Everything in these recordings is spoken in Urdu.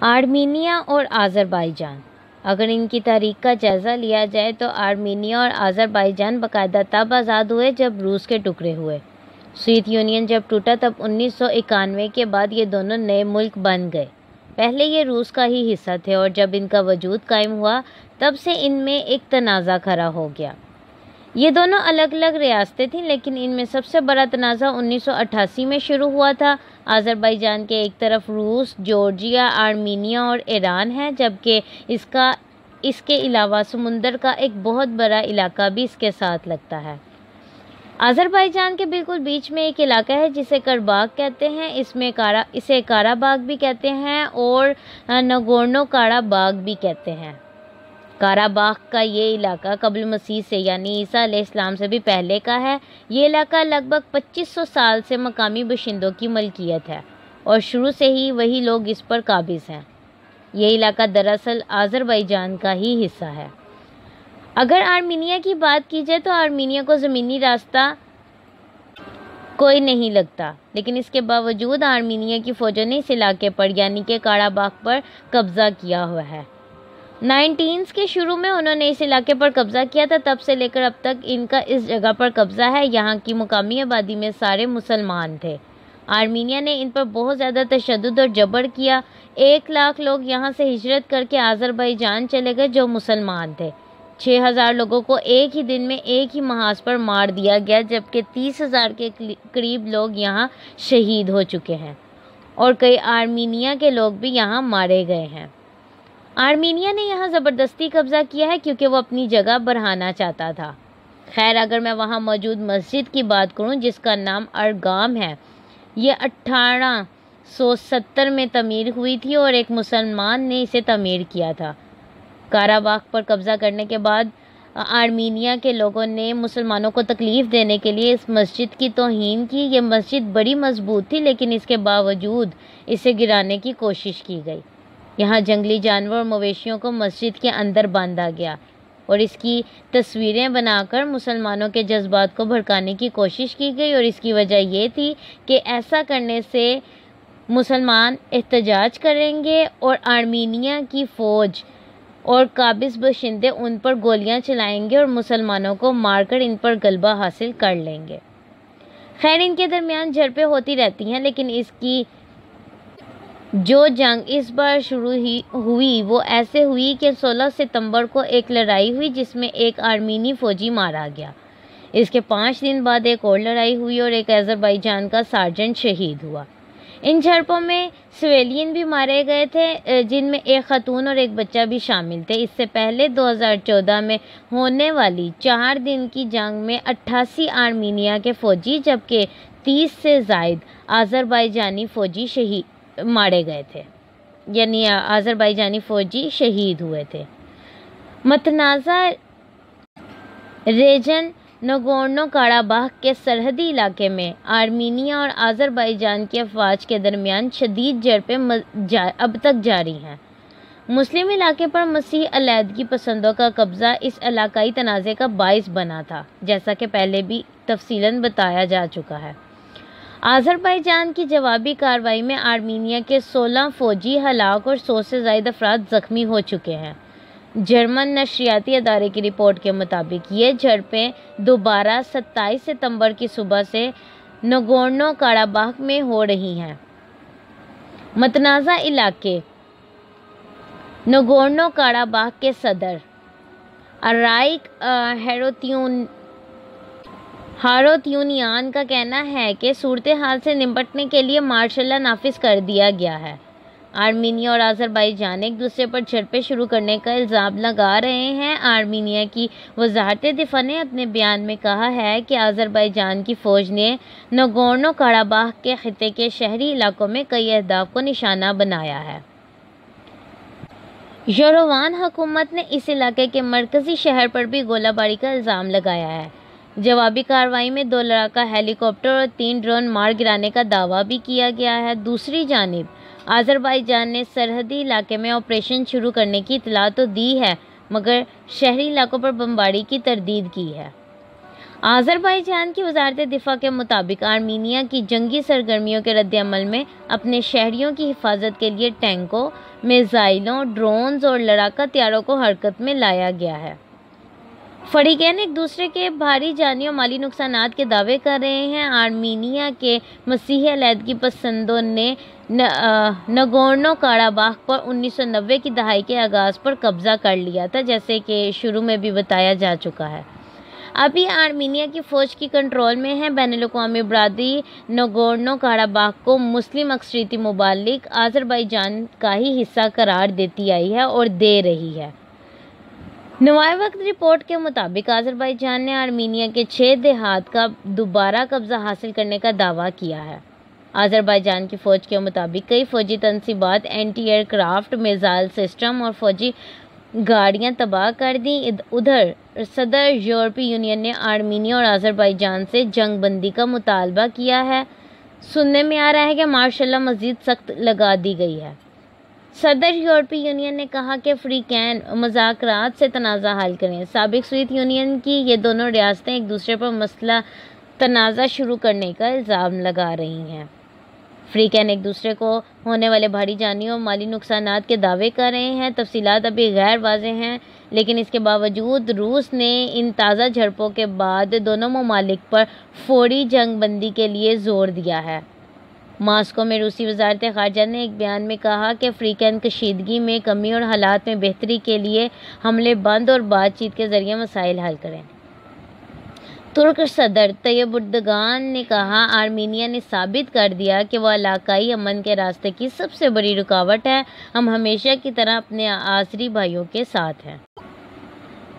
آرمینیا اور آذربائیجان۔ اگر ان کی تاریخ کا جائزہ لیا جائے تو آرمینیا اور آذربائیجان باقاعدہ تب آزاد ہوئے جب روس کے ٹکڑے ہوئے۔ سوویت یونین جب ٹوٹا تب 1991 کے بعد یہ دونوں نئے ملک بن گئے۔ پہلے یہ روس کا ہی حصہ تھے اور جب ان کا وجود قائم ہوا تب سے ان میں ایک تنازع کھڑا ہو گیا۔ یہ دونوں الگ الگ ریاستیں تھیں، لیکن ان میں سب سے بڑا تنازع 1988 میں شروع ہوا تھا۔ آذربائیجان کے ایک طرف روس، جارجیا، آرمینیا اور ایران ہے، جبکہ اس کے علاوہ سمندر کا ایک بہت بڑا علاقہ بھی اس کے ساتھ لگتا ہے۔ آذربائیجان کے بالکل بیچ میں ایک علاقہ ہے جسے کرباخ کہتے ہیں، اسے قاراباغ بھی کہتے ہیں اور نگورنو قاراباغ بھی کہتے ہیں۔ قاراباغ کا یہ علاقہ قبل مسیح سے یعنی عیسیٰ علیہ السلام سے بھی پہلے کا ہے۔ یہ علاقہ لگ بھگ 2500 سال سے مقامی باشندوں کی ملکیت ہے اور شروع سے ہی وہی لوگ اس پر قابض ہیں۔ یہ علاقہ دراصل آذربائیجان کا ہی حصہ ہے۔ اگر آرمینیا کی بات کی جائے تو آرمینیا کو زمینی راستہ کوئی نہیں لگتا، لیکن اس کے باوجود آرمینیا کی فوجوں نے اس علاقے پر یعنی کہ قاراباغ پر قبضہ کیا ہوا ہے۔ 19 کے شروع میں انہوں نے اس علاقے پر قبضہ کیا تھا، تب سے لے کر اب تک ان کا اس جگہ پر قبضہ ہے۔ یہاں کی مقامی آبادی میں سارے مسلمان تھے۔ آرمینیا نے ان پر بہت زیادہ تشدد اور جبر کیا۔ 1 لاکھ لوگ یہاں سے ہجرت کر کے آذربائیجان چلے گئے جو مسلمان تھے۔ 6000 لوگوں کو ایک ہی دن میں ایک ہی محاذ پر مار دیا گیا، جبکہ 30,000 کے قریب لوگ یہاں شہید ہو چکے ہیں اور کئی آرمینیا کے لوگ بھی یہاں مارے گئے ہیں۔ آرمینیا نے یہاں زبردستی قبضہ کیا ہے کیونکہ وہ اپنی جگہ بڑھانا چاہتا تھا۔ خیر، اگر میں وہاں موجود مسجد کی بات کروں جس کا نام ارگام ہے، یہ 1870 میں تعمیر ہوئی تھی اور ایک مسلمان نے اسے تعمیر کیا تھا۔ قاراباغ پر قبضہ کرنے کے بعد آرمینیا کے لوگوں نے مسلمانوں کو تکلیف دینے کے لیے اس مسجد کی توہین کی۔ یہ مسجد بڑی مضبوط تھی، لیکن اس کے باوجود اسے گرانے کی کوشش کی گئی۔ یہاں جنگلی جانور اور مویشیوں کو مسجد کے اندر باندھا گیا اور اس کی تصویریں بنا کر مسلمانوں کے جذبات کو بھڑکانے کی کوشش کی گئی، اور اس کی وجہ یہ تھی کہ ایسا کرنے سے مسلمان احتجاج کریں گے اور آرمینیا کی فوج اور قابض باشندے ان پر گولیاں چلائیں گے اور مسلمانوں کو مار کر ان پر غلبہ حاصل کر لیں گے۔ خیر، ان کے درمیان جھڑپیں ہوتی رہتی ہیں، لیکن اس کی جو جنگ اس بار شروع ہوئی وہ ایسے ہوئی کہ 16 ستمبر کو ایک لڑائی ہوئی جس میں ایک آرمینی فوجی مارا گیا۔ اس کے 5 دن بعد ایک اور لڑائی ہوئی اور ایک آذربائیجان کا سارجنٹ شہید ہوا۔ ان جھڑپوں میں سویلین بھی مارے گئے تھے، جن میں ایک خاتون اور ایک بچہ بھی شامل تھے۔ اس سے پہلے 2014 میں ہونے والی 4 دن کی جنگ میں 88 آرمینیا کے فوجی جبکہ 30 سے زائد آذربائیجانی فوجی مارے گئے تھے، یعنی آذربائیجانی فوجی شہید ہوئے تھے۔ متنازع ریجن نگورنو قاراباغ کے سرحدی علاقے میں آرمینیا اور آذربائیجان کی افواج کے درمیان شدید جھڑپیں اب تک جاری ہیں۔ مسلم علاقے پر مسیح علیحدگی پسندوں کا قبضہ اس علاقائی تنازع کا باعث بنا تھا، جیسا کہ پہلے بھی تفصیلاً بتایا جا چکا ہے۔ آذربائیجان کی جوابی کارروائی میں آرمینیا کے 16 فوجی ہلاک اور 100 سے زائد افراد زخمی ہو چکے ہیں۔ جرمن نشریاتی ادارے کی رپورٹ کے مطابق یہ جھڑپیں دوبارہ 27 ستمبر کی صبح سے نگورنو قاراباغ میں ہو رہی ہیں۔ متنازع علاقے نگورنو قاراباغ کے صدر ارائک ہاروتیونیان کا کہنا ہے کہ صورتحال سے نمٹنے کے لیے مارشل لا نافذ کر دیا گیا ہے۔ آرمینیا اور آذربائیجان ایک دوسرے پر جھڑپیں شروع کرنے کا الزام لگا رہے ہیں۔ آرمینیا کی وزارت دفاع نے اپنے بیان میں کہا ہے کہ آذربائیجان کی فوج نے نگورنو قاراباغ کے خطے کے شہری علاقوں میں کئی اہداف کو نشانہ بنایا ہے۔ یروان حکومت نے اس علاقے کے مرکزی شہر پر بھی گولہ باری کا الزام لگایا ہے۔ جوابی کارروائی میں 2 لڑاکا ہیلی کاپٹر اور 3 ڈرون مار گرانے کا دعویٰ بھی کیا گیا ہے۔ دوسری جانب آذربائیجان نے سرحدی علاقے میں آپریشن شروع کرنے کی اطلاع تو دی ہے، مگر شہری علاقوں پر بمباری کی تردید کی ہے۔ آذربائیجان کی وزارت دفاع کے مطابق آرمینیا کی جنگی سرگرمیوں کے رد عمل میں اپنے شہریوں کی حفاظت کے لیے ٹینکوں، میزائلوں، ڈرونز اور لڑاکا طیاروں کو حرکت میں لایا گیا ہے۔ فریقین ایک دوسرے کے بھاری جانی اور مالی نقصانات کے دعوے کر رہے ہیں۔ آرمینیا کے مسیحی علیحدگی پسندوں نے نگورنو کاراباخ پر 1990 کی دہائی کے آغاز پر قبضہ کر لیا تھا، جیسے کہ شروع میں بھی بتایا جا چکا ہے۔ ابھی آرمینیا کی فوج کی کنٹرول میں ہے۔ بین الاقوامی برادری نگورنو کاراباخ کو مسلم اکثریتی ممالک آذربائیجان کا ہی حصہ قرار دیتی آئی ہے اور دے رہی ہے۔ نوائے وقت رپورٹ کے مطابق آذربائیجان نے آرمینیا کے 6 دیہات کا دوبارہ قبضہ حاصل کرنے کا دعویٰ کیا ہے۔ آذربائیجان کی فوج کے مطابق کئی فوجی تنصیبات، anti aircraft missile system اور فوجی گاڑیاں تباہ کر دیں۔ ادھر صدر یورپی یونین نے آرمینیا اور آذربائیجان سے جنگ بندی کا مطالبہ کیا ہے۔ سننے میں آ رہا ہے کہ مارشل لا مزید سخت لگا دی گئی ہے۔ صدر یورپی یونین نے کہا کہ فریقین مذاکرات سے تنازع حل کریں۔ سابق سوویت یونین کی یہ دونوں ریاستیں ایک دوسرے پر مسئلہ تنازع شروع کرنے کا الزام لگا رہی ہیں۔ فریقین ایک دوسرے کو ہونے والے بھاری جانی اور مالی نقصانات کے دعوے کر رہے ہیں۔ تفصیلات ابھی غیر واضح ہیں، لیکن اس کے باوجود روس نے ان تازہ جھڑپوں کے بعد دونوں ممالک پر فوری جنگ بندی کے لیے زور دیا ہے۔ ماسکو میں روسی وزارت خارجہ نے ایک بیان میں کہا کہ فریقین کشیدگی میں کمی اور حالات میں بہتری کے لیے حملے بند اور بات چیت کے ذریعے مسائل حل کریں۔ ترک صدر طیب اردگان نے کہا، آرمینیا نے ثابت کر دیا کہ وہ علاقائی امن کے راستے کی سب سے بڑی رکاوٹ ہے۔ ہم ہمیشہ کی طرح اپنے آذری بھائیوں کے ساتھ ہیں۔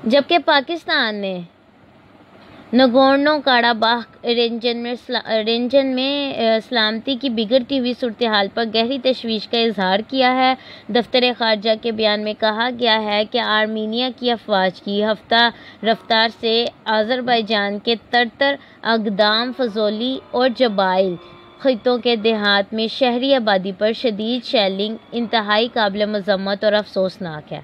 جبکہ پاکستان نے نگورنو کاراباخ ریجن میں سلامتی کی بگڑتی ہوئی صورتحال پر گہری تشویش کا اظہار کیا ہے۔ دفتر خارجہ کے بیان میں کہا گیا ہے کہ آرمینیا کی افواج کی ہفتہ رفتار سے آذربائیجان کے ترتر اقدام فضولی اور جبائل خطوں کے دیہات میں شہری آبادی پر شدید شیلنگ انتہائی قابل مذمت اور افسوسناک ہے۔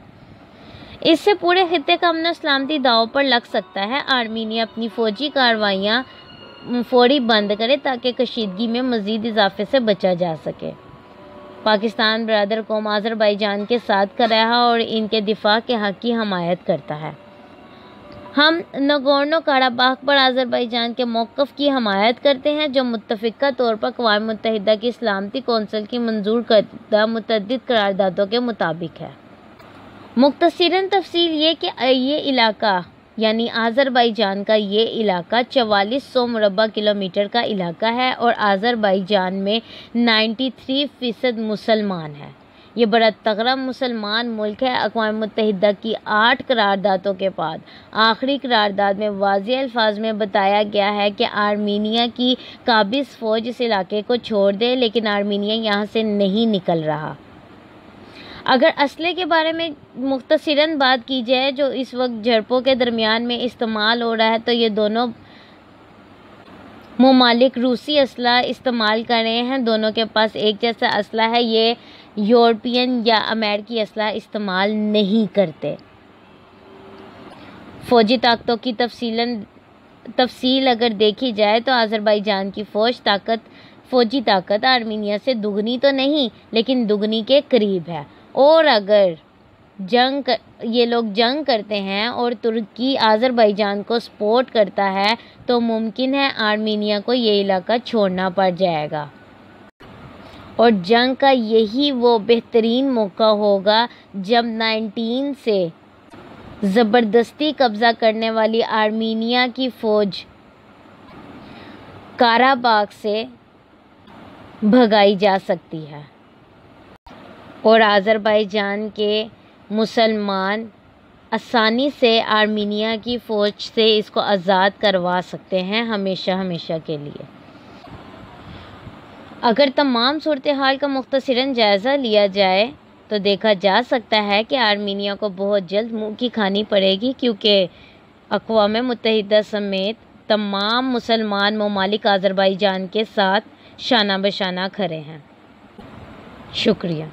اس سے پورے خطے کا امن و سلامتی داؤ پر لگ سکتا ہے۔ آرمینیا اپنی فوجی کارروائیاں فوری بند کرے تاکہ کشیدگی میں مزید اضافے سے بچا جا سکے۔ پاکستان برادر قوم آذربائیجان کے ساتھ کھڑا ہے اور ان کے دفاع کے حق کی حمایت کرتا ہے۔ ہم نگورنو کاراباخ پر آذربائیجان کے موقف کی حمایت کرتے ہیں، جو متفقہ طور پر اقوام متحدہ کی سلامتی کونسل کی منظور کردہ متعدد قراردادوں کے مطابق ہے۔ مختصراً تفصیل یہ کہ یہ علاقہ یعنی آذربائیجان کا یہ علاقہ 4400 مربع کلومیٹر کا علاقہ ہے اور آذربائیجان میں 93% مسلمان ہیں۔ یہ بڑا تگڑا مسلمان ملک ہے۔ اقوام متحدہ کی 8 قراردادوں کے بعد آخری قرارداد میں واضح الفاظ میں بتایا گیا ہے کہ آرمینیا کی قابض فوج اس علاقے کو چھوڑ دے، لیکن آرمینیا یہاں سے نہیں نکل رہا۔ اگر اسلحے کے بارے میں مختصراً بات کی جائے جو اس وقت جھڑپوں کے درمیان میں استعمال ہو رہا ہے، تو یہ دونوں ممالک روسی اسلحہ استعمال کر رہے ہیں۔ دونوں کے پاس ایک جیسا اسلحہ ہے، یہ یورپین یا امریکی اسلحہ استعمال نہیں کرتے۔ فوجی طاقتوں کی تفصیل اگر دیکھی جائے تو آذربائیجان کی فوجی طاقت آرمینیا سے دگنی تو نہیں، لیکن دگنی کے قریب ہے۔ اور اگر یہ لوگ جنگ کرتے ہیں اور ترکی آذربائیجان کو سپورٹ کرتا ہے تو ممکن ہے آرمینیا کو یہ علاقہ چھوڑنا پڑ جائے گا، اور جنگ کا یہی وہ بہترین موقع ہوگا جب 19 سے زبردستی قبضہ کرنے والی آرمینیا کی فوج کاراباخ سے بھگائی جا سکتی ہے اور آذربائیجان کے مسلمان آسانی سے آرمینیا کی فوج سے اس کو آزاد کروا سکتے ہیں ہمیشہ کے لیے۔ اگر تمام صورتحال کا مختصراً جائزہ لیا جائے تو دیکھا جا سکتا ہے کہ آرمینیا کو بہت جلد منہ کی کھانی پڑے گی، کیونکہ اقوام متحدہ سمیت تمام مسلمان ممالک آذربائیجان کے ساتھ شانہ بشانہ کھڑے ہیں۔ شکریہ۔